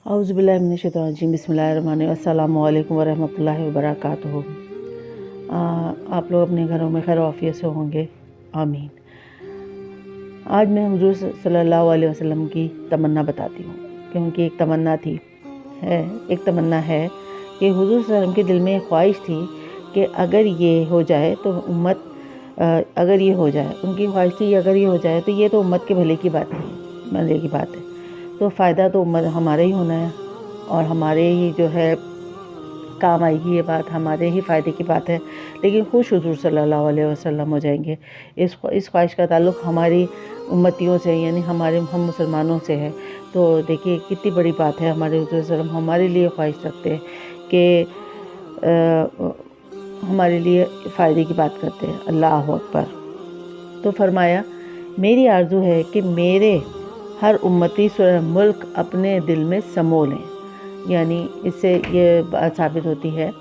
औज़ुबिल्लाहि मिनश्शैतानिर्रजीम बिस्मिल्लाहिर्रहमानिर्रहीम अस्सलामु अलैकुम वरहमतुल्लाहि वबरकातुहू। आप लोग अपने घरों में खैर आफियत से होंगे, आमीन। आज मैं हुज़ूर सल्लल्लाहु अलैहि वसल्लम की तमन्ना बताती हूँ, क्योंकि एक तमन्ना है कि हुज़ूर सल्लल्लाहु अलैहि वसल्लम के दिल में एक ख्वाहिश थी कि अगर ये हो जाए तो अगर ये हो जाए, उनकी ख्वाहिश थी अगर ये हो जाए तो ये तो उम्मत के भले की बात है, तो फ़ायदा तो उम्मत हमारा ही होना है और हमारे ही जो है काम आएगी ये बात, हमारे ही फ़ायदे की बात है। लेकिन खुश हुज़ूर सल्लल्लाहु अलैहि वसल्लम हो जाएंगे। इस ख्वाहिश का ताल्लुक़ हमारी उम्मतियों से, यानी हम मुसलमानों से है। तो देखिए कितनी बड़ी बात है, हमारे हुज़ूर सल्लल्लाहु अलैहि वसल्लम हमारे लिए ख्वाहिश रखते हैं कि हमारे लिए फ़ायदे की बात करते हैं। अल्लाह अकबर। तो फरमाया, मेरी आरज़ू है कि मेरे हर उम्मती सूरह मुल्क अपने दिल में समो लें। यानी इससे ये बात साबित होती है,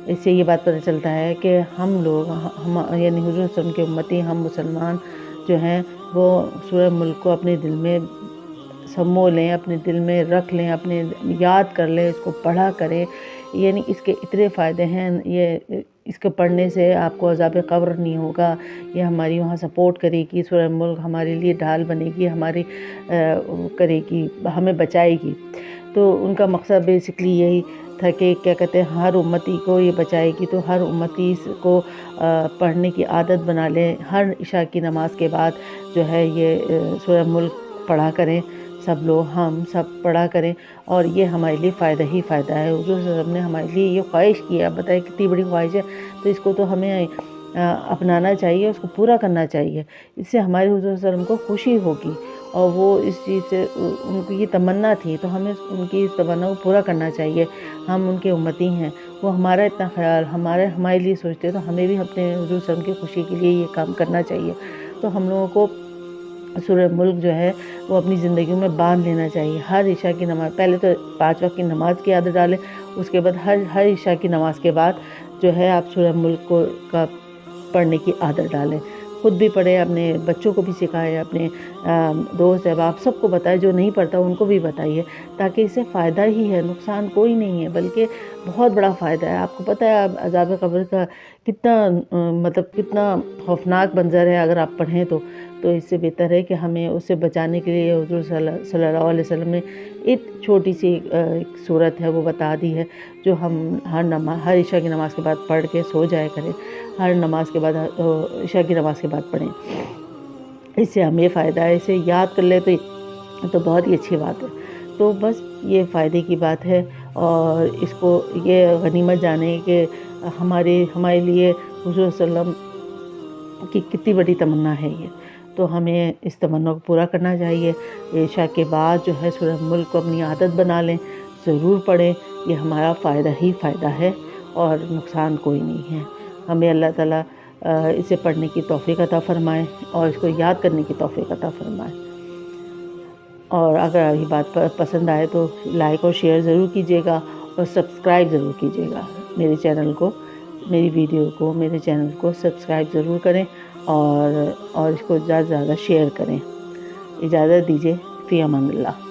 इससे ये बात पता चलता है कि हम लोग यानी हुज़ूर सल्लल्लाहु अलैहि वसल्लम के उम्मती, हम मुसलमान जो हैं वो सूरह मुल्क को अपने दिल में समो लें, अपने दिल में रख लें, अपने याद कर लें, इसको पढ़ा करें। यानी इसके इतने फ़ायदे हैं, ये इसको पढ़ने से आपको अज़ाब क़ब्र नहीं होगा, ये हमारी वहाँ सपोर्ट करेगी, सूरह मुल्क हमारे लिए ढाल बनेगी, हमारी करेगी, हमें बचाएगी। तो उनका मकसद बेसिकली यही था कि क्या कहते हैं, हर उम्मती को ये बचाएगी। तो हर उम्मती को पढ़ने की आदत बना लें। हर इशा की नमाज के बाद जो है ये सूरह मुल्क पढ़ा करें, सब लोग, हम सब पढ़ा करें, और ये हमारे लिए फ़ायदा ही फ़ायदा है। हुज़ूर सल्लल्लाहु अलैहि वसल्लम ने हमारे लिए ये ख्वाहिश की है। आप बताएं कितनी बड़ी ख्वाहिश है, तो इसको तो हमें अपनाना चाहिए, उसको पूरा करना चाहिए। इससे हमारे हुज़ूर सल्लल्लाहु अलैहि वसल्लम को खुशी होगी और वो इस चीज़ से, उनकी ये तमन्ना थी तो हमें उनकी इस तमन्ना को पूरा करना चाहिए। हम उनके उम्मती हैं, वो हमारा इतना ख्याल हमारे लिए सोचते हैं, तो हमें भी अपने हुज़ूर सल्लल्लाहु अलैहि वसल्लम की खुशी के लिए ये काम करना चाहिए। तो हम लोगों को सूरह मुल्क जो है वो अपनी ज़िंदगी में बांध लेना चाहिए। हर इशा की नमाज़, पहले तो 5 वक्त की नमाज़ की आदत डालें, उसके बाद हर इशा की नमाज़ के बाद जो है आप सूरह मुल्क का पढ़ने की आदत डालें। खुद भी पढ़ें, अपने बच्चों को भी सिखाएं, अपने दोस्त अहबाब सबको बताएं, जो नहीं पढ़ता उनको भी बताइए, ताकि इससे फ़ायदा ही है, नुकसान कोई नहीं है, बल्कि बहुत बड़ा फ़ायदा है। आपको पता है अज़ाब क़ब्र का कितना खौफनाक मंज़र है अगर आप पढ़ें तो इससे बेहतर है कि हमें उससे बचाने के लिए हुज़ूर सल्लल्लाहु अलैहि वसल्लम ने एक छोटी सी एक सूरत है वो बता दी है, जो हम हर इशा की नमाज़ के बाद पढ़ के सो जाया करें। हर नमाज के बाद, इशा की नमाज़ के बाद पढ़ें, इससे हमें फ़ायदा है। इसे याद कर ले तो बहुत ही अच्छी बात है। तो बस ये फ़ायदे की बात है, और इसको ये गनीमत जाने कि हमारे लिए हुज़ूर सल्लम की कितनी बड़ी तमन्ना है ये। तो हमें इस तमन्ना को पूरा करना चाहिए। इशा के बाद जो है सूरह मुल्क को अपनी आदत बना लें, ज़रूर पढ़ें, ये हमारा फ़ायदा ही फ़ायदा है और नुकसान कोई नहीं है। हमें अल्लाह ताला इसे पढ़ने की तौफ़ीक़ अता फ़रमाए और इसको याद करने की तौफ़ीक़ अता फ़रमाए। और अगर ये बात पसंद आए तो लाइक और शेयर ज़रूर कीजिएगा और सब्सक्राइब ज़रूर कीजिएगा मेरे चैनल को, मेरी वीडियो को, मेरे चैनल को सब्सक्राइब ज़रूर करें और इसको ज़्यादा से ज़्यादा शेयर करें। इजाज़त दीजिए, फ़ी अमान अल्लाह।